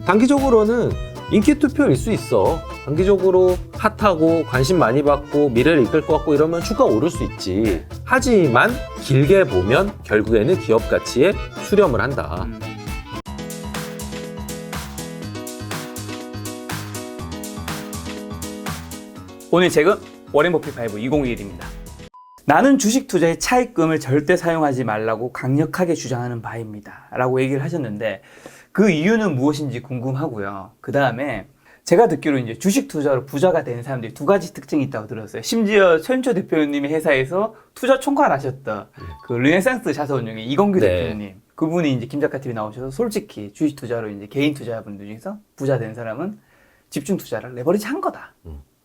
단기적으로는 인기 투표일 수 있어. 단기적으로 핫하고 관심 많이 받고 미래를 이끌 것 같고 이러면 주가 오를 수 있지. 하지만 길게 보면 결국에는 기업 가치에 수렴을 한다. 오늘 책은 워렌 버핏 5 2021입니다. 나는 주식 투자의 차익금을 절대 사용하지 말라고 강력하게 주장하는 바입니다. 라고 얘기를 하셨는데 그 이유는 무엇인지 궁금하고요. 그 다음에 제가 듣기로 이제 주식 투자로 부자가 된 사람들이 두 가지 특징이 있다고 들었어요. 심지어 최윤초 대표님의 회사에서 투자 총괄하셨던 그 르네상스 자산운용의 이건규 대표님. 그분이 이제 김작가TV 나오셔서 솔직히 주식 투자로 이제 개인 투자분들 중에서 부자 된 사람은 집중 투자를 레버리지 한 거다.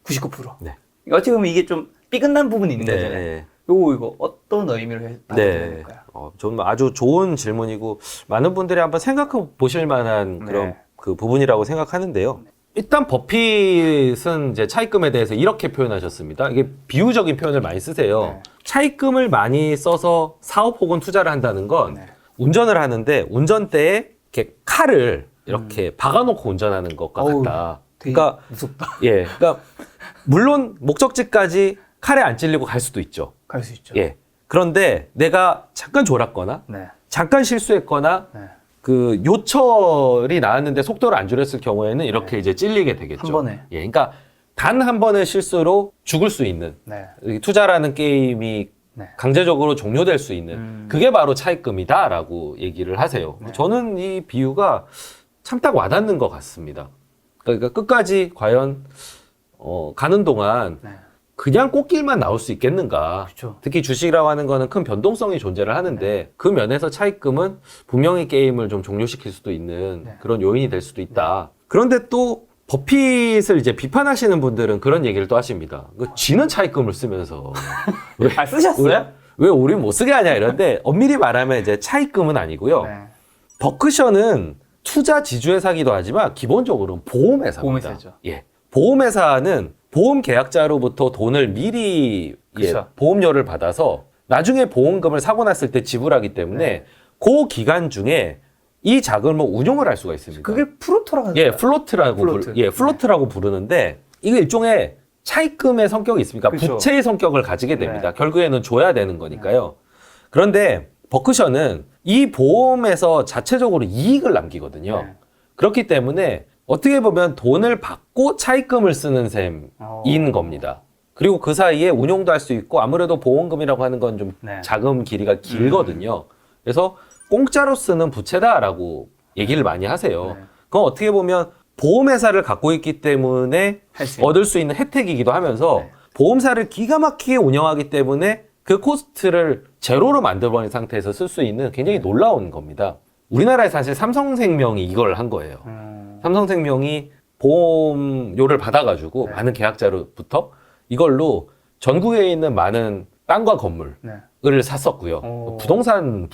99%. 네. 어떻게 보면 이게 좀 삐끗난 부분이 있는 네. 거잖아요. 이거 어떤 의미로 받아들여야 될까요? 좀 아주 좋은 질문이고 많은 분들이 한번 생각해 보실 만한 그런 그 부분이라고 생각하는데요. 일단 버핏은 이제 차입금에 대해서 이렇게 표현하셨습니다. 이게 비유적인 표현을 많이 쓰세요. 차입금을 많이 써서 사업 혹은 투자를 한다는 건 운전을 하는데 운전대에 이렇게 칼을 이렇게 박아놓고 운전하는 것과 같다. 그러니까 무섭다. 그러니까 물론 목적지까지 칼에 안 찔리고 갈 수도 있죠. 갈 수 있죠. 그런데 내가 잠깐 졸았거나 잠깐 실수했거나 그 요철이 나왔는데 속도를 안 줄였을 경우에는 이렇게 이제 찔리게 되겠죠. 한 번에. 그러니까 단 한 번의 실수로 죽을 수 있는 투자라는 게임이 강제적으로 종료될 수 있는 그게 바로 차입금이다라고 얘기를 하세요. 저는 이 비유가 참 딱 와닿는 것 같습니다. 그러니까 끝까지 과연 가는 동안 그냥 꽃길만 나올 수 있겠는가. 그쵸. 특히 주식이라고 하는 거는 큰 변동성이 존재를 하는데 그 면에서 차입금은 분명히 게임을 좀 종료시킬 수도 있는 그런 요인이 될 수도 있다. 그런데 또 버핏을 이제 비판하시는 분들은 그런 얘기를 또 하십니다. 쥐는 차입금을 쓰면서 왜 쓰셨어요? 왜 우리 못 쓰게 하냐 이런데 엄밀히 말하면 이제 차입금은 아니고요. 버크셔는 투자 지주회사기도 하지만 기본적으로는 보험회사입니다. 보험회사죠. 보험회사는 보험 계약자로부터 돈을 미리 보험료를 받아서 나중에 보험금을 사고 났을 때 지불하기 때문에 그 기간 중에 이 자금을 운용을 할 수가 있습니다. 그게 플로트라고 하죠. 플로트라고 부르는데 이게 일종의 차입금의 성격이 있습니까? 부채의 성격을 가지게 됩니다. 결국에는 줘야 되는 거니까요. 그런데 버크셔는 이 보험에서 자체적으로 이익을 남기거든요. 그렇기 때문에 어떻게 보면 돈을 받고 차입금을 쓰는 셈인 겁니다. 그리고 그 사이에 운용도 할 수 있고 아무래도 보험금이라고 하는 건 좀 자금 길이가 길거든요. 그래서 공짜로 쓰는 부채다라고 얘기를 많이 하세요. 그건 어떻게 보면 보험회사를 갖고 있기 때문에 얻을 수 있는 혜택이기도 하면서 보험사를 기가 막히게 운영하기 때문에 그 코스트를 제로로 만들어버린 상태에서 쓸 수 있는 굉장히 놀라운 겁니다. 우리나라에 사실 삼성생명이 이걸 한 거예요. 삼성생명이 보험료를 받아가지고 많은 계약자로부터 이걸로 전국에 있는 많은 땅과 건물을 샀었고요. 부동산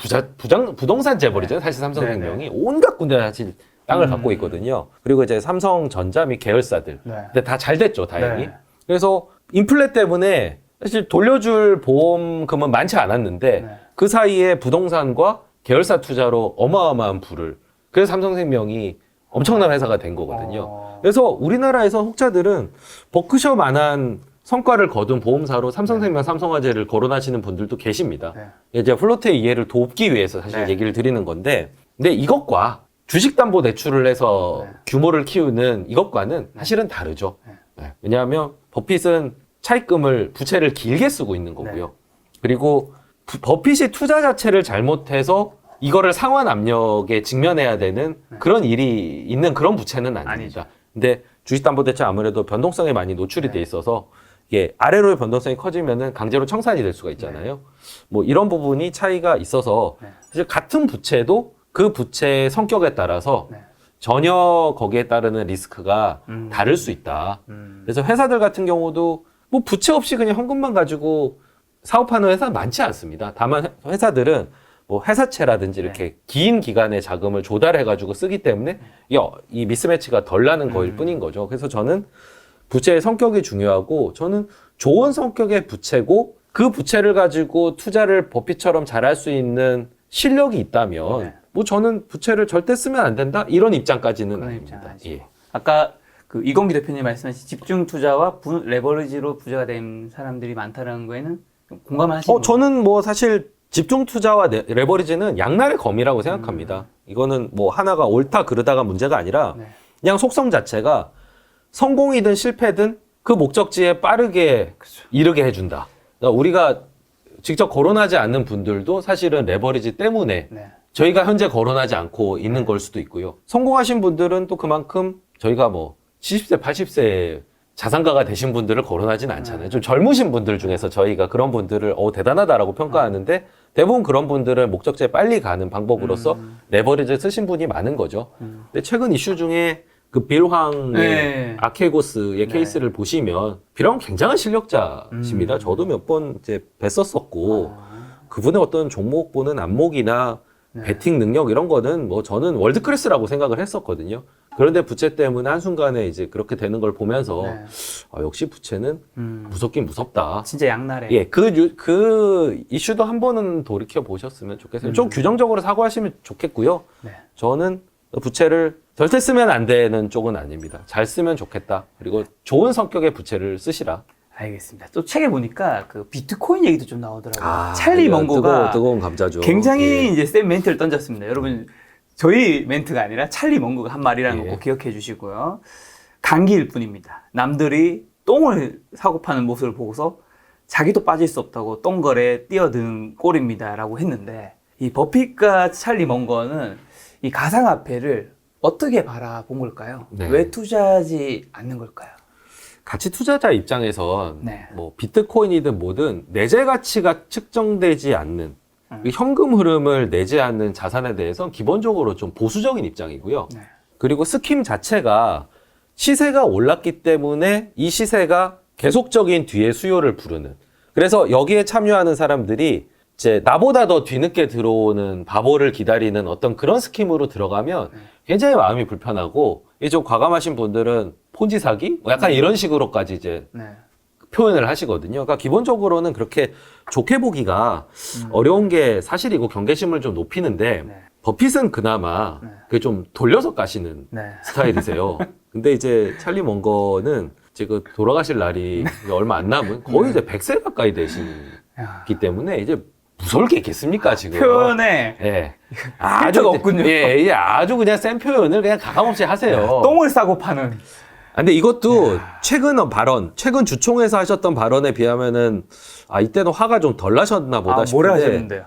재벌이죠. 사실 삼성생명이 온갖 군데 사실 땅을 갖고 있거든요. 그리고 이제 삼성전자 및 계열사들. 근데 다 잘 됐죠, 다행히. 그래서 인플레 때문에 사실 돌려줄 보험금은 많지 않았는데 그 사이에 부동산과 계열사 투자로 어마어마한 부를. 그래서 삼성생명이 엄청난 회사가 된 거거든요. 그래서 우리나라에서 혹자들은 버크셔만한 성과를 거둔 보험사로 삼성생명, 삼성화재를 거론하시는 분들도 계십니다. 이제 플로트의 이해를 돕기 위해서 사실 얘기를 드리는 건데, 근데 이것과 주식담보대출을 해서 규모를 키우는 이것과는 사실은 다르죠. 왜냐하면 버핏은 차입금을 부채를 길게 쓰고 있는 거고요. 그리고 버핏이 투자 자체를 잘못해서 이거를 상환 압력에 직면해야 되는 그런 일이 있는 그런 부채는 아닙니다. 근데 주식담보대출 아무래도 변동성에 많이 노출이 돼 있어서 이게 아래로의 변동성이 커지면은 강제로 청산이 될 수가 있잖아요. 뭐 이런 부분이 차이가 있어서 사실 같은 부채도 그 부채의 성격에 따라서 전혀 거기에 따르는 리스크가 다를 수 있다. 그래서 회사들 같은 경우도 뭐 부채 없이 그냥 현금만 가지고 사업하는 회사는 많지 않습니다. 다만 회사들은 뭐 회사채라든지 이렇게 긴 기간의 자금을 조달해가지고 쓰기 때문에 이 미스매치가 덜 나는 거일 뿐인 거죠. 그래서 저는 부채의 성격이 중요하고 저는 좋은 성격의 부채고 그 부채를 가지고 투자를 버핏처럼 잘할 수 있는 실력이 있다면 뭐 저는 부채를 절대 쓰면 안 된다 이런 입장까지는 그런 아닙니다. 입장 아니죠. 예. 아까 그 이건기 대표님 말씀하신 집중 투자와 레버리지로 부자가 된 사람들이 많다는 거에는 좀 공감을 하시는 저는 뭐 사실 집중 투자와 레버리지는 양날의 검이라고 생각합니다. 이거는 뭐 하나가 옳다 그르다가 문제가 아니라 네. 그냥 속성 자체가 성공이든 실패든 그 목적지에 빠르게 이르게 해준다. 그러니까 우리가 직접 거론하지 않는 분들도 사실은 레버리지 때문에 네. 저희가 현재 거론하지 않고 있는 걸 수도 있고요. 성공하신 분들은 또 그만큼 저희가 뭐 70세, 80세 자산가가 되신 분들을 거론하진 않잖아요. 좀 젊으신 분들 중에서 저희가 그런 분들을 대단하다라고 평가하는데 대부분 그런 분들을 목적지에 빨리 가는 방법으로서 레버리지를 쓰신 분이 많은 거죠. 근데 최근 이슈 중에 그 빌황의 네. 아케고스의 네. 케이스를 보시면 빌황은 굉장한 실력자십니다. 저도 몇 번 이제 뵀었었고 그분의 어떤 종목 보는 안목이나 네. 배팅 능력 이런 거는 뭐 저는 월드 클래스라고 생각을 했었거든요. 그런데 부채 때문에 한순간에 이제 그렇게 되는 걸 보면서 네. 역시 부채는 무섭긴 무섭다. 진짜 양날의 예, 그 이슈도 한 번은 돌이켜 보셨으면 좋겠어요. 좀 규정적으로 사고하시면 좋겠고요. 네. 저는 부채를 절대 쓰면 안 되는 쪽은 아닙니다. 잘 쓰면 좋겠다. 그리고 좋은 성격의 부채를 쓰시라. 알겠습니다. 또 책에 보니까 그 비트코인 얘기도 좀 나오더라고요. 찰리 이거 먼거가 뜨거운 감자죠. 굉장히 예. 이제 센 멘트를 던졌습니다. 여러분 저희 멘트가 아니라 찰리 먼거가 한 말이라는 예. 거 꼭 기억해 주시고요. 감기일 뿐입니다. 남들이 똥을 사고 파는 모습을 보고서 자기도 빠질 수 없다고 똥거래에 뛰어드는 꼴입니다라고 했는데 이 버핏과 찰리 먼거는 이 가상화폐를 어떻게 바라본 걸까요? 네. 왜 투자하지 않는 걸까요? 가치 투자자 입장에선 네. 뭐 비트코인이든 뭐든 내재 가치가 측정되지 않는 그 현금 흐름을 내재하는 자산에 대해서는 기본적으로 좀 보수적인 입장이고요. 네. 그리고 스킴 자체가 시세가 올랐기 때문에 이 시세가 계속적인 뒤에 수요를 부르는. 그래서 여기에 참여하는 사람들이 이제 나보다 더 뒤늦게 들어오는 바보를 기다리는 어떤 그런 스킴으로 들어가면 굉장히 마음이 불편하고 이게 좀 과감하신 분들은 폰지 사기? 뭐 약간 이런 식으로까지 이제 네. 표현을 하시거든요. 그러니까 기본적으로는 그렇게 좋게 보기가 어려운 게 사실이고 경계심을 좀 높이는데 네. 버핏은 그나마 네. 그게 좀 돌려서 까시는 네. 스타일이세요. 근데 이제 찰리 먼거는 지금 돌아가실 날이 얼마 안 남은 거의 이제 100세 가까이 되시기 야, 때문에 이제 무서울 게 있겠습니까, 지금. 표현에 예. 필터가 없군요. 예, 아주 그냥 센 표현을 그냥 가감없이 하세요. 똥을 싸고 파는. 근데 이것도 최근 주총에서 하셨던 발언에 비하면은, 이때는 화가 좀 덜 나셨나 보다 싶은데. 뭐라 하셨는데요?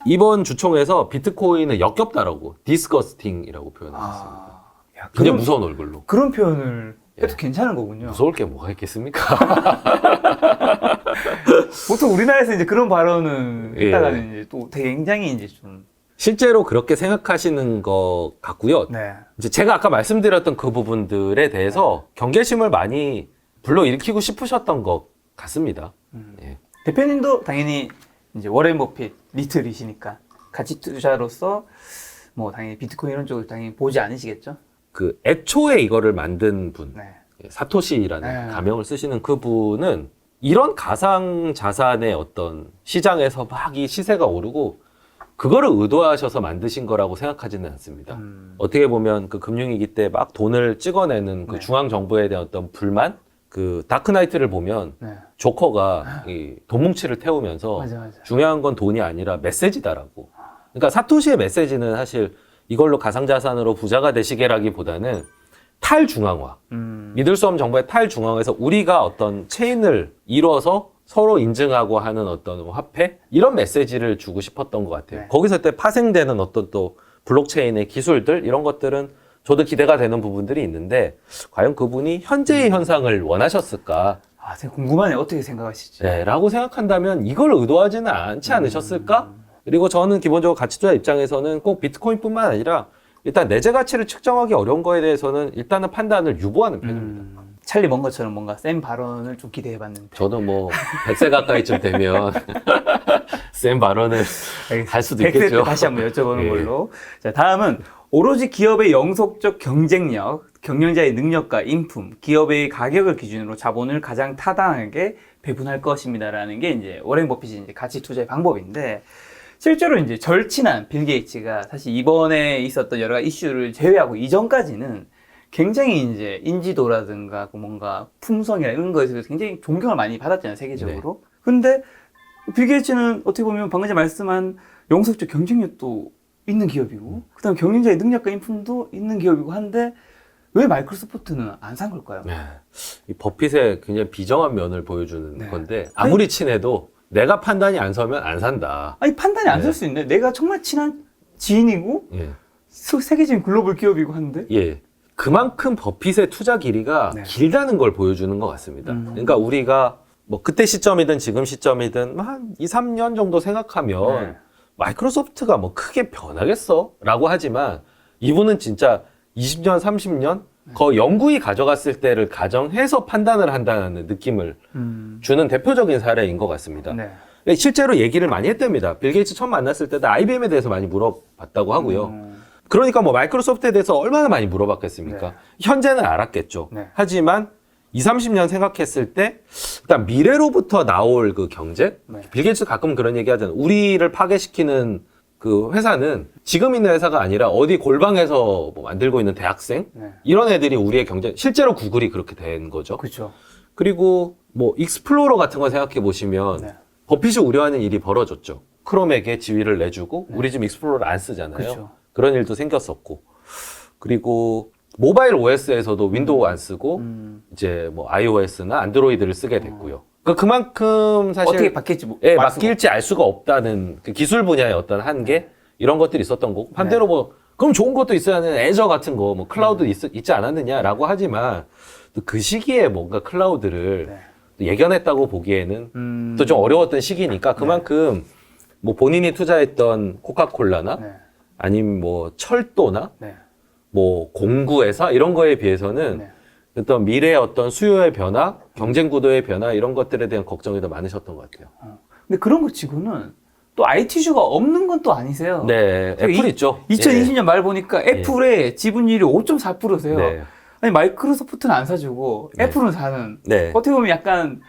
이번 주총에서 비트코인은 역겹다라고, 디스커스팅이라고 표현하셨습니다. 야, 굉장히 무서운 얼굴로. 그런 표현을 해도 예. 괜찮은 거군요. 무서울 게 뭐가 있겠습니까? 보통 우리나라에서 이제 그런 발언을 예. 했다가는 이제 또 되게 굉장히 이제 좀. 실제로 그렇게 생각하시는 것 같고요. 네. 이제 제가 아까 말씀드렸던 그 부분들에 대해서 경계심을 많이 불러일으키고 싶으셨던 것 같습니다. 예. 대표님도 당연히 이제 워렌 버핏 리틀이시니까 가치 투자로서 뭐 당연히 비트코인 이런 쪽을 당연히 보지 않으시겠죠? 그 애초에 이거를 만든 분, 네. 사토시라는 네. 가명을 쓰시는 그분은 이런 가상 자산의 어떤 시장에서 막 이 시세가 오르고 그거를 의도하셔서 만드신 거라고 생각하지는 않습니다. 어떻게 보면 그 금융위기 때 막 돈을 찍어내는 그 네. 중앙 정부에 대한 어떤 불만, 그 다크나이트를 보면 네. 조커가 이 돈뭉치를 태우면서 맞아. 중요한 건 돈이 아니라 메시지다라고. 그러니까 사토시의 메시지는 사실 이걸로 가상자산으로 부자가 되시게라기보다는 탈중앙화. 믿을 수 없는 정보의 탈중앙화에서 우리가 어떤 체인을 이뤄서 서로 인증하고 하는 어떤 화폐? 이런 메시지를 주고 싶었던 것 같아요. 네. 거기서 때 파생되는 어떤 또 블록체인의 기술들, 이런 것들은 저도 기대가 되는 부분들이 있는데, 과연 그분이 현재의 현상을 원하셨을까? 되게 궁금하네요. 어떻게 생각하시지? 네, 라고 생각한다면 이걸 의도하지는 않지 않으셨을까? 그리고 저는 기본적으로 가치투자 입장에서는 꼭 비트코인뿐만 아니라 일단 내재 가치를 측정하기 어려운 거에 대해서는 일단은 판단을 유보하는 편입니다. 찰리 먼거처럼 뭔가 센 발언을 좀 기대해봤는데. 저도 뭐 100세 가까이쯤 되면 센 발언을 할 수도 100세 있겠죠. 때 다시 한번 여쭤보는 예. 걸로. 자, 다음은 오로지 기업의 영속적 경쟁력, 경영자의 능력과 인품, 기업의 가격을 기준으로 자본을 가장 타당하게 배분할 것입니다라는 게 이제 워렌 버핏이 이제 가치 투자의 방법인데, 실제로 이제 절친한 빌 게이츠가 사실 이번에 있었던 여러 가지 이슈를 제외하고 이전까지는 굉장히 이제 인지도라든가 그 뭔가 품성이나 이런 거에 대해서 굉장히 존경을 많이 받았잖아요, 세계적으로. 근데 빌 게이츠는 어떻게 보면 방금 전에 말씀한 영속적 경쟁력도 있는 기업이고, 그다음 경영자의 능력과 인품도 있는 기업이고 한데 왜 마이크로소프트는 안 산 걸까요? 네. 이 버핏의 굉장히 비정한 면을 보여주는 네. 건데 아무리 친해도 내가 판단이 안 서면 안 산다. 아니 판단이 안 네. 설 수 있네. 내가 정말 친한 지인이고 예. 세계적인 글로벌 기업이고 한데. 예. 그만큼 버핏의 투자 길이가 네. 길다는 걸 보여주는 것 같습니다. 그러니까 우리가 뭐 그때 시점이든 지금 시점이든 한 2, 3년 정도 생각하면 네. 마이크로소프트가 뭐 크게 변하겠어? 라고 하지만 이분은 진짜 20년, 30년 그 영구히 가져갔을 때를 가정해서 판단을 한다는 느낌을 주는 대표적인 사례인 것 같습니다. 네. 실제로 얘기를 많이 했답니다. 빌 게이츠 처음 만났을 때도 IBM에 대해서 많이 물어봤다고 하고요. 그러니까 뭐 마이크로소프트에 대해서 얼마나 많이 물어봤겠습니까? 네. 현재는 알았겠죠. 네. 하지만 20, 30년 생각했을 때 일단 미래로부터 나올 그 경제? 네. 빌 게이츠 가끔 그런 얘기 하잖아요. 우리를 파괴시키는 그 회사는 지금 있는 회사가 아니라 어디 골방에서 뭐 만들고 있는 대학생? 네. 이런 애들이 우리의 경제, 실제로 구글이 그렇게 된 거죠. 그렇죠. 그리고 뭐 익스플로러 같은 거 생각해 보시면 네. 버핏이 우려하는 일이 벌어졌죠. 크롬에게 지위를 내주고 우리 지금 익스플로러를 안 쓰잖아요. 그렇죠. 그런 일도 생겼었고. 그리고 모바일 OS에서도 윈도우 안 쓰고 이제 뭐 iOS나 안드로이드를 쓰게 됐고요. 그만큼 사실 어떻게 바뀔지 뭐, 예, 알 수가 바뀔지 알 수가 없다는 그 기술 분야의 어떤 한계 이런 것들이 있었던 거고 반대로 뭐 그럼 좋은 것도 있어야 하는 애저 같은 거 뭐 클라우드 있지 않았느냐라고 하지만 또 그 시기에 뭔가 클라우드를 네. 또 예견했다고 보기에는 또 좀 어려웠던 시기니까 그만큼 뭐 본인이 투자했던 코카콜라나 네. 아니면 뭐 철도나 네. 뭐 공구회사 이런 거에 비해서는 네. 어떤 미래의 어떤 수요의 변화, 경쟁 구도의 변화 이런 것들에 대한 걱정이 더 많으셨던 것 같아요. 근데 그런 거 치고는 또 IT주가 없는 건 또 아니세요. 네, 제가 애플 있죠. 2020년 말 보니까 애플의 지분율이 5.4%세요. 네. 아니 마이크로소프트는 안 사주고 네. 애플은 사는. 네. 어떻게 보면 약간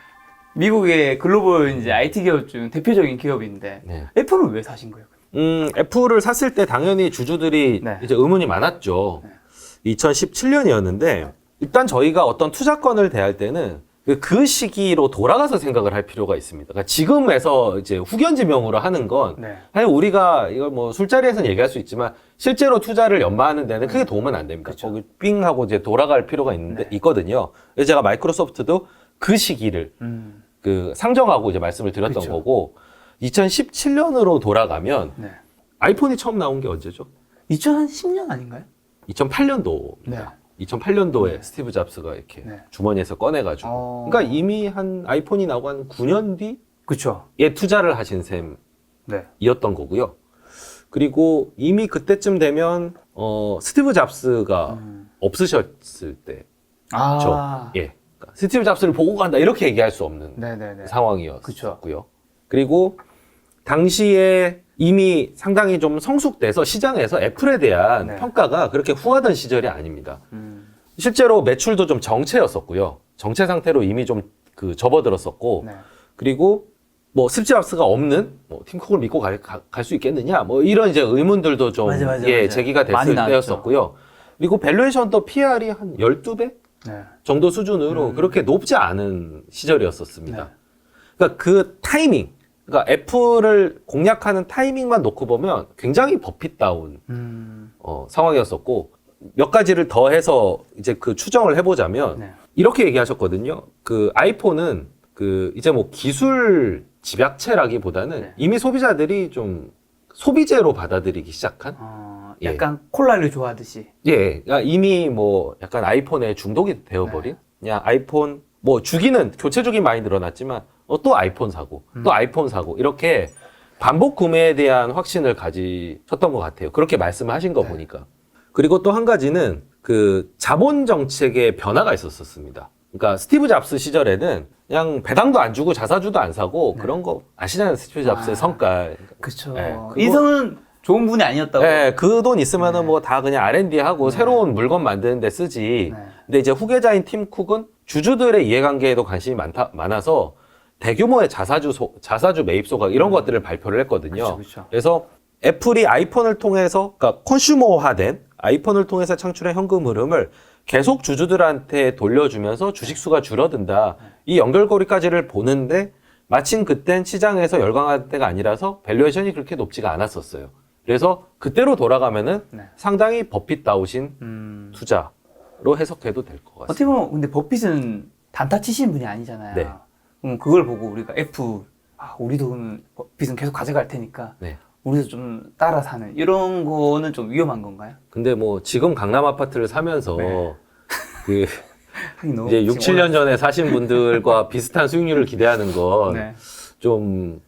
미국의 글로벌 이제 IT 기업 중 대표적인 기업인데 네. 애플은 왜 사신 거예요? 애플을 샀을 때 당연히 주주들이 네. 이제 의문이 많았죠. 2017년이었는데 일단 저희가 어떤 투자건을 대할 때는 그 시기로 돌아가서 생각을 할 필요가 있습니다. 그러니까 지금에서 이제 후견지명으로 하는 건 네. 사실 우리가 이걸 뭐 술자리에서는 얘기할 수 있지만 실제로 투자를 연마하는 데는 크게 도움은 안 됩니다. 그렇죠. 거기 삥 하고 이제 돌아갈 필요가 있는데 있거든요. 그래서 제가 마이크로소프트도 그 시기를 그 상정하고 이제 말씀을 드렸던 그렇죠. 거고 2017년으로 돌아가면 네. 아이폰이 처음 나온 게 언제죠? 2010년 아닌가요? 2008년도입니다. 네. 2008년도에 스티브 잡스가 이렇게 네. 주머니에서 꺼내가지고. 그러니까 이미 한 아이폰이 나오고 한 9년 뒤에 그렇죠. 투자를 하신 셈이었던 네. 거고요. 그리고 이미 그때쯤 되면, 스티브 잡스가 없으셨을 때. 아. 예. 그러니까 스티브 잡스를 보고 간다. 이렇게 얘기할 수 없는 네네네. 상황이었고요. 그리고 당시에 이미 상당히 좀 성숙돼서 시장에서 애플에 대한 네. 평가가 그렇게 후하던 시절이 아닙니다. 실제로 매출도 좀 정체였었고요. 정체 상태로 이미 좀 그 접어들었었고, 네. 그리고 뭐 스티브 잡스가 없는 뭐 팀쿡을 믿고 갈 수 있겠느냐, 뭐 이런 이제 의문들도 좀 맞아. 제기가 많이 됐을 나왔죠. 때였었고요. 그리고 밸류에이션도 PR이 한 12배 네. 정도 수준으로 그렇게 높지 않은 시절이었었습니다. 네. 그러니까 그 타이밍, 그러니까 애플을 공략하는 타이밍만 놓고 보면 굉장히 버핏다운 상황이었었고 몇 가지를 더해서 이제 그 추정을 해보자면 네. 이렇게 얘기하셨거든요. 그 아이폰은 그 이제 뭐 기술 집약체라기보다는 네. 이미 소비자들이 좀 소비재로 받아들이기 시작한 예. 약간 콜라를 좋아하듯이. 예, 그러니까 이미 뭐 약간 아이폰에 중독이 되어버린 그냥 아이폰 뭐 주기는 교체 주기 많이 늘어났지만 또 아이폰 사고 또 아이폰 사고 이렇게 반복 구매에 대한 확신을 가지셨던 것 같아요. 그렇게 말씀하신 거 보니까. 그리고 또 한 가지는 그 자본 정책의 변화가 있었습니다. 그러니까 스티브 잡스 시절에는 그냥 배당도 안 주고 자사주도 안 사고 그런 거 아시잖아요. 스티브 잡스의 성과. 그쵸. 네, 이성은 좋은 분이 아니었다고. 네, 그 돈 있으면은 뭐 다 그냥 R&D 하고 새로운 물건 만드는 데 쓰지. 네. 근데 이제 후계자인 팀 쿡은 주주들의 이해관계에도 관심이 많아서 대규모의 자사주 매입 소각 이런 것들을 발표를 했거든요. 그렇죠. 그래서 애플이 아이폰을 통해서, 그러니까 컨슈머화된 아이폰을 통해서 창출한 현금 흐름을 계속 주주들한테 돌려주면서 주식수가 줄어든다. 이 연결고리까지를 보는데 마침 그땐 시장에서 열광할 때가 아니라서 밸류에이션이 그렇게 높지가 않았었어요. 그래서 그때로 돌아가면은 네. 상당히 버핏다우신 투자로 해석해도 될 것 같습니다. 어떻게 보면 근데 버핏은 단타 치시는 분이 아니잖아요. 네. 그럼 그걸 보고 우리가 우리도 그러면 버핏은 계속 가져갈 테니까 네. 우리도 좀 따라 사는 이런 거는 좀 위험한 건가요? 근데 뭐 지금 강남 아파트를 사면서 네. 그 하긴 너무 이제 6, 지금 7년 전에 사신 분들과 비슷한 수익률을 기대하는 건 네. 좀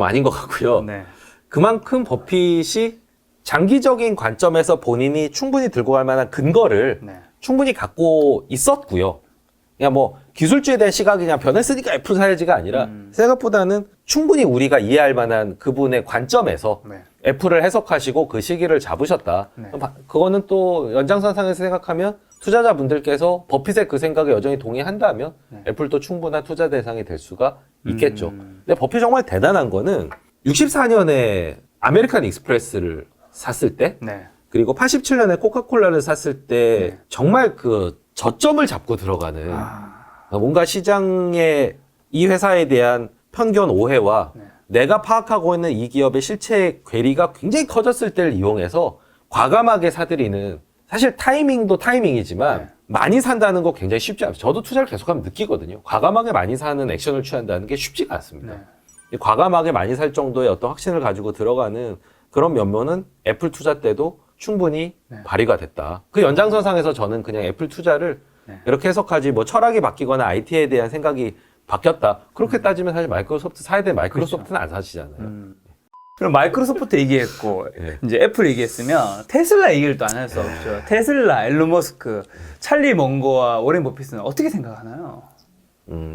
아닌 것 같고요. 네. 그만큼 버핏이 장기적인 관점에서 본인이 충분히 들고 갈 만한 근거를 네. 충분히 갖고 있었고요. 그냥 뭐 기술주에 대한 시각이 그냥 변했으니까 애플 사야지가 아니라 생각보다는 충분히 우리가 이해할 만한 그분의 관점에서 네. 애플을 해석하시고 그 시기를 잡으셨다. 네. 그거는 또 연장선상에서 생각하면 투자자분들께서 버핏의 그 생각에 여전히 동의한다면 네. 애플도 충분한 투자 대상이 될 수가 있겠죠. 근데 버핏 정말 대단한 거는 64년에 아메리칸 익스프레스를 샀을 때 네. 그리고 87년에 코카콜라를 샀을 때 네. 정말 그 저점을 잡고 들어가는 아, 뭔가 시장의 이 회사에 대한 편견 오해와 네. 내가 파악하고 있는 이 기업의 실체 괴리가 굉장히 커졌을 때를 이용해서 과감하게 사들이는, 사실 타이밍도 타이밍이지만 네. 많이 산다는 거 굉장히 쉽지 않아요. 저도 투자를 계속하면 느끼거든요. 과감하게 많이 사는 액션을 취한다는 게 쉽지가 않습니다. 네. 과감하게 많이 살 정도의 어떤 확신을 가지고 들어가는 그런 면모는 애플 투자 때도 충분히 네. 발휘가 됐다. 그 연장선상에서 저는 그냥 애플 투자를 네. 이렇게 해석하지, 뭐 철학이 바뀌거나 IT에 대한 생각이 바뀌었다. 그렇게 따지면 사실 마이크로소프트 사야 돼. 마이크로소프트는 안 사시잖아요. 그럼 마이크로소프트 얘기했고 네. 이제 애플 얘기했으면 테슬라 얘기를 또 안 할 수 없죠. 테슬라, 앨런 머스크, 찰리 먼거와 워렌 버핏은 어떻게 생각하나요?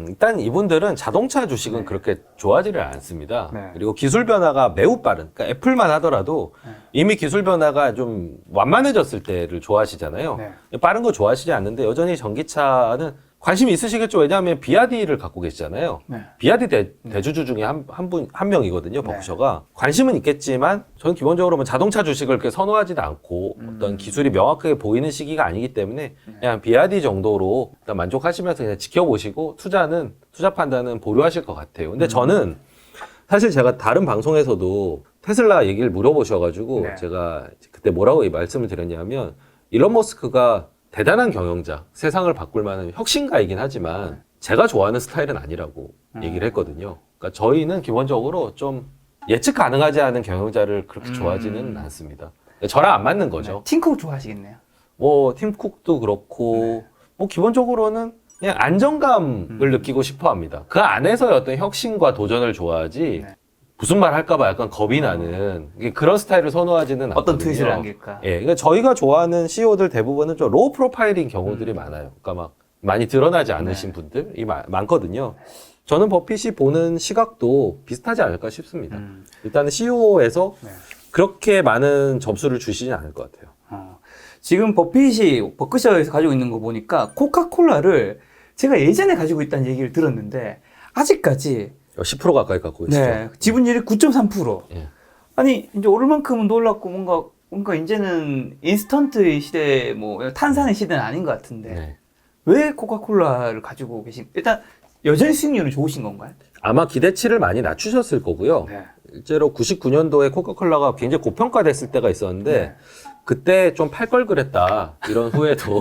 일단 이분들은 자동차 주식은 네. 그렇게 좋아하지를 않습니다. 네. 그리고 기술 변화가 매우 빠른, 그러니까 애플만 하더라도 이미 기술 변화가 좀 완만해졌을 때를 좋아하시잖아요. 네. 빠른 거 좋아하시지 않는데 여전히 전기차는 관심이 있으시겠죠. 왜냐하면 비아디를 갖고 계시잖아요. 네. 비아디 대주주 중에 한 명이거든요. 버크셔가. 관심은 있겠지만 저는 기본적으로 뭐 자동차 주식을 그렇게 선호하지도 않고 어떤 기술이 명확하게 보이는 시기가 아니기 때문에 그냥 비아디 정도로 일단 만족하시면서 그냥 지켜보시고 투자 판단은 보류하실 것 같아요. 근데 저는 사실 제가 다른 방송에서도 테슬라 얘기를 물어보셔가지고 네. 제가 그때 뭐라고 말씀을 드렸냐면 일론 머스크가 대단한 경영자, 세상을 바꿀 만한 혁신가이긴 하지만 제가 좋아하는 스타일은 아니라고 얘기를 했거든요. 그러니까 저희는 기본적으로 좀 예측 가능하지 않은 경영자를 그렇게 좋아하지는 않습니다. 저랑 안 맞는 거죠. 팀쿡 좋아하시겠네요. 뭐 팀쿡도 그렇고 뭐 기본적으로는 그냥 안정감을 느끼고 싶어 합니다. 그 안에서의 어떤 혁신과 도전을 좋아하지 네. 무슨 말 할까봐 약간 겁이 나는 그런 스타일을 선호하지는 않거든요. 어떤 트윗을 남길까? 예, 그러니까 저희가 좋아하는 CEO들 대부분은 좀 로우 프로파일인 경우들이 많아요. 그러니까 막 많이 드러나지 않으신 분들이 많거든요. 저는 버핏이 보는 시각도 비슷하지 않을까 싶습니다. 일단은 CEO에서 네. 그렇게 많은 점수를 주시진 않을 것 같아요. 지금 버핏이 버크셔에서 가지고 있는 거 보니까 코카콜라를 제가 예전에 가지고 있다는 얘기를 들었는데 아직까지 10% 가까이 갖고 계시죠. 네, 지분율이 9.3%. 예. 아니 이제 오를 만큼은 놀랐고 뭔가 이제는 인스턴트의 시대, 뭐 탄산의 시대는 아닌 것 같은데 네. 왜 코카콜라를 가지고 계신? 일단 여전히 수익률이 좋으신 건가요? 아마 기대치를 많이 낮추셨을 거고요. 네. 실제로 99년도에 코카콜라가 굉장히 고평가됐을 때가 있었는데 네. 그때 좀 팔 걸 그랬다 이런 후회도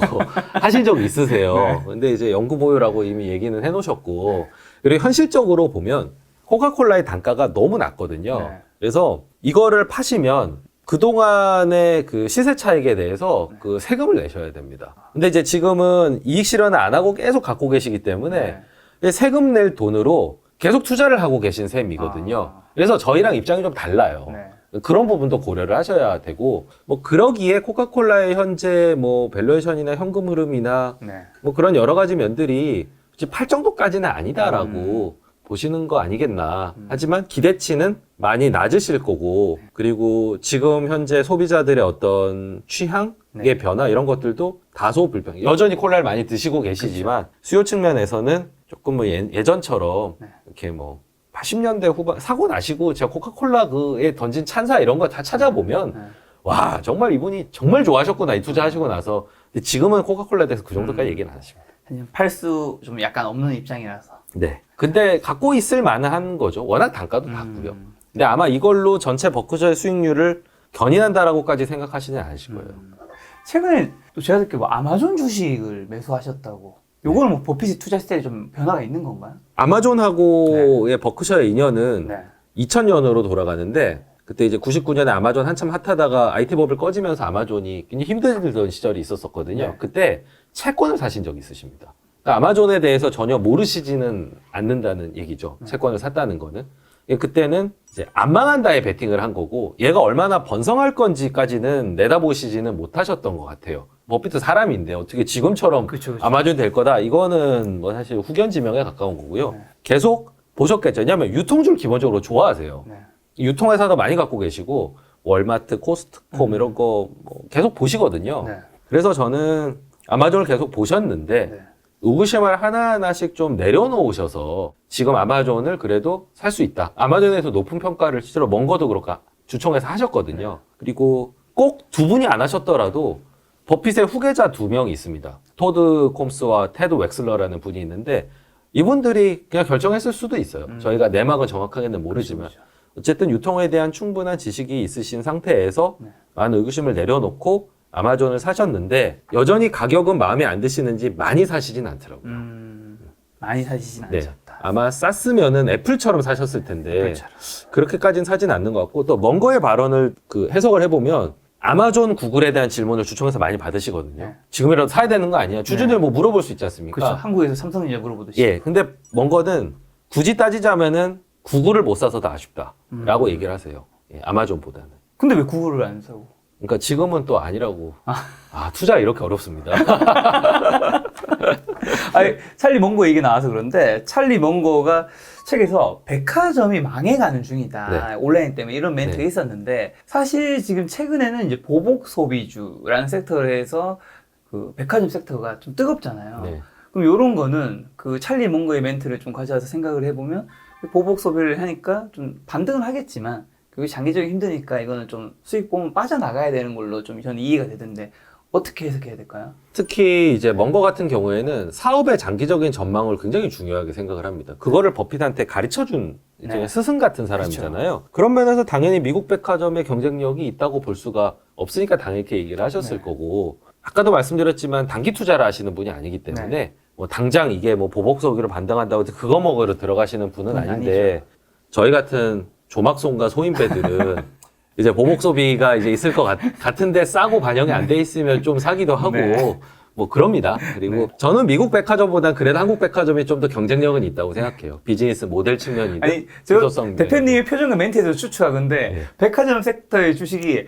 하신 적 있으세요. 네. 근데 이제 연구 보유라고 이미 얘기는 해놓으셨고 그리고 현실적으로 보면 코카콜라의 단가가 너무 낮거든요. 네. 그래서 이거를 파시면 그동안의 그 시세 차익에 대해서 그 세금을 내셔야 됩니다. 근데 이제 지금은 이익 실현을 안 하고 계속 갖고 계시기 때문에 세금 낼 돈으로 계속 투자를 하고 계신 셈이거든요. 그래서 저희랑 입장이 좀 달라요. 네. 그런 부분도 고려를 하셔야 되고, 뭐, 그러기에 코카콜라의 현재 뭐, 밸류에이션이나 현금 흐름이나 네. 뭐 그런 여러 가지 면들이 굳이 팔 정도까지는 아니다라고 보시는 거 아니겠나. 하지만 기대치는 많이 낮으실 거고, 그리고 지금 현재 소비자들의 어떤 취향의 네. 변화 이런 것들도 다소 불평. 여전히 콜라를 많이 드시고 계시지만 수요 측면에서는 조금 뭐 예전처럼 네. 이렇게 뭐 80년대 후반 사고 나시고 제가 코카콜라에 던진 찬사 이런 거 다 찾아보면 네. 와 정말 이분이 정말 좋아하셨구나 이 투자하시고 나서. 근데 지금은 코카콜라에 대해서 그 정도까지 얘기는 안 하십니다. 팔수 좀 약간 없는 입장이라서. 네. 근데 갖고 있을 만한 거죠. 워낙 단가도 낮고요. 근데 아마 이걸로 전체 버크셔의 수익률을 견인한다라고까지 생각하시는 않으실 거예요. 최근에 또 제가 듣기로 뭐 아마존 주식을 매수하셨다고. 요거는 뭐 버핏이 투자 스타일이 좀 변화가 있는 건가요? 아마존하고의 버크셔의 인연은 네. 2000년으로 돌아가는데 그때 이제 99년에 아마존 한참 핫하다가 IT 버블 꺼지면서 아마존이 굉장히 힘들던 시절이 있었었거든요. 네. 그때 채권을 사신 적이 있으십니다. 그러니까 아마존에 대해서 전혀 모르시지는 않는다는 얘기죠. 채권을 샀다는 거는. 그때는 이제 안 망한다에 베팅을 한 거고 얘가 얼마나 번성할 건지까지는 내다보시지는 못하셨던 것 같아요. 버핏도 사람인데 어떻게 지금처럼 그쵸. 아마존 될 거다 이거는 뭐 사실 후견지명에 가까운 거고요. 네. 계속 보셨겠죠. 왜냐하면 유통주를 기본적으로 좋아하세요. 네. 유통회사도 많이 갖고 계시고 월마트, 코스트콤 이런 거뭐 계속 보시거든요. 네. 그래서 저는 아마존을 계속 보셨는데 네. 의구심을 하나하나씩 좀 내려놓으셔서 지금 아마존을 그래도 살 수 있다. 아마존에서 높은 평가를 실제로 먼거도 그렇고 주총에서 하셨거든요. 그리고 꼭 두 분이 안 하셨더라도 버핏의 후계자 2명이 있습니다. 토드 콤스와 테드 웩슬러라는 분이 있는데 이분들이 그냥 결정했을 수도 있어요. 저희가 내막은 정확하게는 모르지만 그렇죠. 어쨌든 유통에 대한 충분한 지식이 있으신 상태에서 네. 많은 의구심을 내려놓고 아마존을 사셨는데 여전히 가격은 마음에 안 드시는지 많이 사시진 않더라고요. 많이 사시진 네. 않으셨다. 아마 쌌으면은 애플처럼 사셨을 텐데 애플처럼. 그렇게까지는 사진 않는 것 같고 또 먼거의 발언을 그 해석을 해보면 아마존, 구글에 대한 질문을 주총에서 많이 받으시거든요. 네. 지금이라도 사야 되는 거 아니야? 주주들 뭐 물어볼 수 있지 않습니까? 그렇죠. 한국에서 삼성전자 물어보듯이. 예, 근데 먼거는 굳이 따지자면은 구글을 못 사서 다 아쉽다라고 얘기를 하세요. 예, 아마존보다는. 근데 왜 구글을 안 사고? 그러니까 지금은 또 아니라고. 투자 이렇게 어렵습니다. 아니, 찰리 먼거 얘기 나와서 그런데 찰리 먼거가 책에서 백화점이 망해가는 중이다. 네. 온라인 때문에 이런 멘트가 네. 있었는데 사실 지금 최근에는 이제 보복 소비주라는 섹터에서 그 백화점 섹터가 좀 뜨겁잖아요. 네. 그럼 이런 거는 그 찰리 먼거의 멘트를 좀 가져와서 생각을 해보면 보복 소비를 하니까 좀 반등을 하겠지만 그게 장기적으로 힘드니까 이거는 좀 수익 보면 빠져나가야 되는 걸로 좀 저는 이해가 되던데 어떻게 해석해야 될까요? 특히 이제 먼거 같은 경우에는 사업의 장기적인 전망을 굉장히 중요하게 생각을 합니다. 그거를 버핏한테 가르쳐준 일종의 네. 스승 같은 사람이잖아요. 그런 면에서 당연히 미국 백화점의 경쟁력이 있다고 볼 수가 없으니까 당연히 이렇게 얘기를 하셨을 네. 거고 아까도 말씀드렸지만 단기 투자를 하시는 분이 아니기 때문에 뭐 당장 이게 뭐 보복 소비로 반등한다고 해서 그거 먹으러 들어가시는 분은 아닌데 저희 같은 조막손과 소인배들은 이제 보복 소비가 이제 있을 것 같은데 싸고 반영이 안 돼 있으면 좀 사기도 하고 네. 뭐 그럽니다. 그리고 저는 미국 백화점보단 그래도 한국 백화점이 좀 더 경쟁력은 있다고 생각해요. 비즈니스 모델 측면이든 아니, 저 구조성 대표님의 표정과 멘트에서 추측하건데 네. 백화점 섹터의 주식이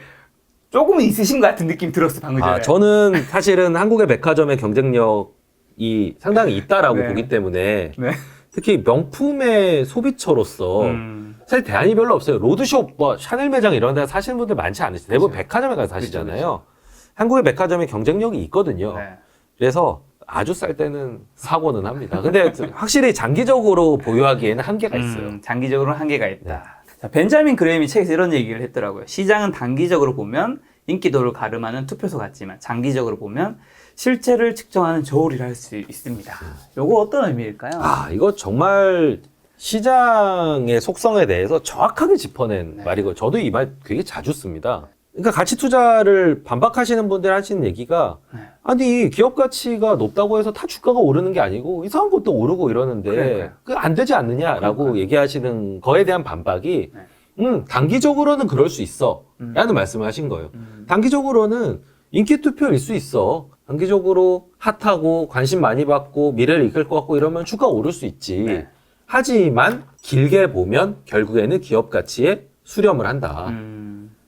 조금은 있으신 것 같은 느낌 들었어 방금 전에. 저는 사실은 한국의 백화점의 경쟁력이 상당히 있다라고 네. 보기 때문에 네. 특히 명품의 소비처로서 사실 대안이 별로 없어요. 로드숍, 뭐 샤넬 매장 이런 데 사시는 분들 많지 않으시죠. 대부분 백화점에 가서 사시잖아요. 한국의 백화점의 경쟁력이 있거든요. 네. 그래서 아주 쌀 때는 사고는 합니다. 근데 확실히 장기적으로 보유하기에는 한계가 있어요. 장기적으로 한계가 있다. 자, 벤자민 그레임이 책에서 이런 얘기를 했더라고요. 시장은 단기적으로 보면 인기도를 가름하는 투표소 같지만 장기적으로 보면 실체를 측정하는 저울이라 할 수 있습니다. 요거 어떤 의미일까요? 이거 정말 시장의 속성에 대해서 정확하게 짚어낸 말이고 저도 이 말 되게 자주 씁니다. 그러니까 가치 투자를 반박하시는 분들 하시는 얘기가 아니 기업 가치가 높다고 해서 다 주가가 오르는 게 아니고 이상한 것도 오르고 이러는데 그 안 되지 않느냐라고 얘기하시는 거에 대한 반박이 단기적으로는 그럴 수 있어 라는 말씀을 하신 거예요. 단기적으로는 인기 투표일 수 있어. 단기적으로 핫하고 관심 많이 받고 미래를 이끌 것 같고 이러면 주가 오를 수 있지. 네. 하지만 길게 보면 결국에는 기업 가치에 수렴을 한다.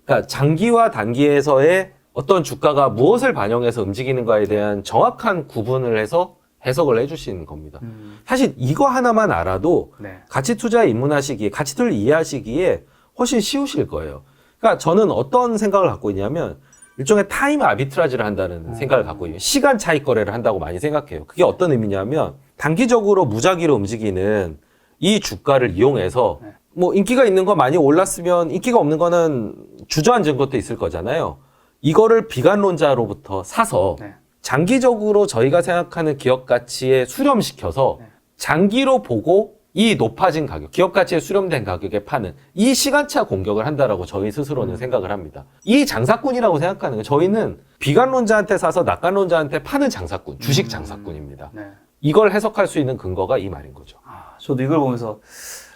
그러니까 장기와 단기에서의 어떤 주가가 무엇을 반영해서 움직이는가에 대한 정확한 구분을 해서 해석을 해주시는 겁니다. 사실 이거 하나만 알아도 네. 가치 투자에 입문하시기에, 가치 투자를 이해하시기에 훨씬 쉬우실 거예요. 그러니까 저는 어떤 생각을 갖고 있냐면 일종의 타임 아비트라지를 한다는 생각을 갖고 있어요. 시간 차익 거래를 한다고 많이 생각해요. 그게 어떤 의미냐면 단기적으로 무작위로 움직이는 이 주가를 이용해서 네. 뭐 인기가 있는 거 많이 올랐으면 인기가 없는 거는 주저앉은 것도 있을 거잖아요. 이거를 비관론자로부터 사서 네. 장기적으로 저희가 생각하는 기업 가치에 수렴시켜서 네. 장기로 보고 이 높아진 가격, 기업 가치에 수렴된 가격에 파는 이 시간차 공격을 한다라고 저희 스스로는 생각을 합니다. 이 장사꾼이라고 생각하는 거예요. 저희는 비관론자한테 사서 낙관론자한테 파는 장사꾼, 주식 장사꾼입니다. 네. 이걸 해석할 수 있는 근거가 이 말인 거죠. 저도 이걸 보면서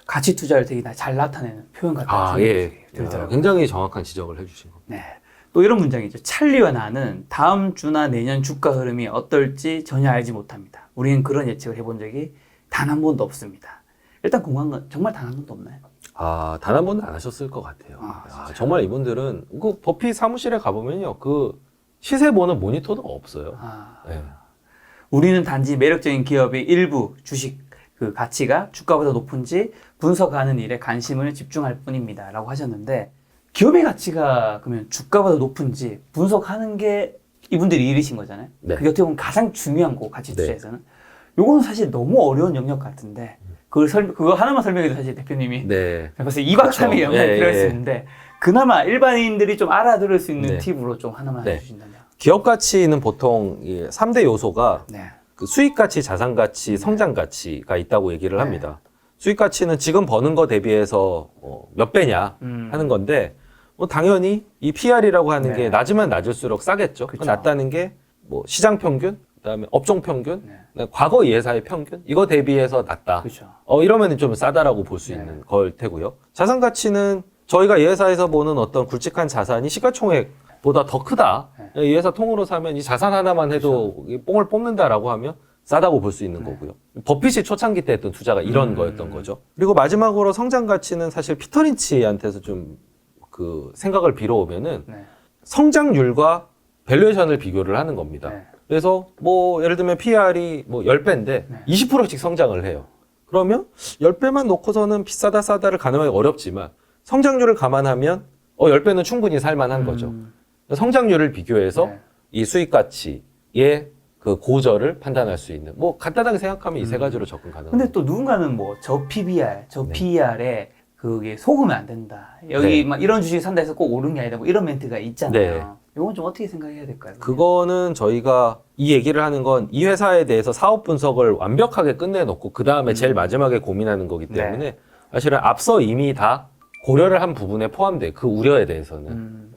가치 투자를 되게 잘 나타내는 표현 같다는 생각이 들더라고요. 굉장히 정확한 지적을 해주신 겁니다. 네. 또 이런 문장이죠. 찰리와 나는 다음 주나 내년 주가 흐름이 어떨지 전혀 알지 못합니다. 우리는 그런 예측을 해본 적이 단 한 번도 없습니다. 일단 궁금한 건 정말 단 한 번도 없나요? 단 한 번도 안 하셨을 것 같아요. 진짜요? 정말 이분들은 그 버핏 사무실에 가보면요, 그 시세 보는 모니터도 없어요. 네. 우리는 단지 매력적인 기업의 일부 주식 그 가치가 주가보다 높은지 분석하는 일에 관심을 집중할 뿐입니다. 라고 하셨는데, 기업의 가치가 그러면 주가보다 높은지 분석하는 게 이분들이 일이신 거잖아요. 네. 그게 어떻게 보면 가장 중요한 거, 가치 네. 투자에서는. 요거는 사실 너무 어려운 영역 같은데, 그거 하나만 설명해도 사실 대표님이 네. 벌써 2박 3일 영상이 예, 필요할 수 예. 있는데, 그나마 일반인들이 좀 알아들을 수 있는 네. 팁으로 좀 하나만 네. 해주신다면. 기업 가치는 보통 3대 요소가 네. 그 수익 가치, 자산 가치, 성장 가치가 있다고 얘기를 합니다. 수익 가치는 지금 버는 거 대비해서 몇 배냐 하는 건데, 뭐 당연히 이 PR이라고 하는 네. 게 낮으면 낮을수록 싸겠죠. 그쵸. 낮다는 게 뭐 시장 평균, 그다음에 업종 평균, 과거 예사의 평균, 이거 대비해서 낮다. 그렇죠. 이러면 좀 싸다라고 볼 수 있는 걸 테고요. 자산 가치는 저희가 예사에서 보는 어떤 굵직한 자산이 시가총액보다 더 크다. 이 회사 통으로 사면 이 자산 하나만 해도 이 뽕을 뽑는다라고 하면 싸다고 볼 수 있는 거고요. 버핏이 초창기 때 했던 투자가 이런 거였던 거죠. 그리고 마지막으로 성장 가치는 사실 피터 린치한테서 좀 그 생각을 빌어오면은 성장률과 밸류에이션을 비교를 하는 겁니다. 그래서 뭐 예를 들면 PR이 뭐 10배인데 20%씩 성장을 해요. 그러면 10배만 놓고서는 비싸다 싸다를 가늠하기 어렵지만 성장률을 감안하면 10배는 충분히 살만한 거죠. 성장률을 비교해서 이 수익 가치의 그 고저를 판단할 수 있는, 뭐 간단하게 생각하면 이 세 가지로 접근 가능합니다. 근데 또 누군가는 뭐 저 PBR, 저 PER에 그게 속으면 안 된다. 여기 막 이런 주식 산다 해서 꼭 오른 게 아니다. 뭐 이런 멘트가 있잖아요. 이건 좀 어떻게 생각해야 될까요? 그거는 저희가 이 얘기를 하는 건 이 회사에 대해서 사업 분석을 완벽하게 끝내놓고 그 다음에 제일 마지막에 고민하는 거기 때문에 사실은 앞서 이미 다 고려를 한 부분에 포함돼 그 우려에 대해서는.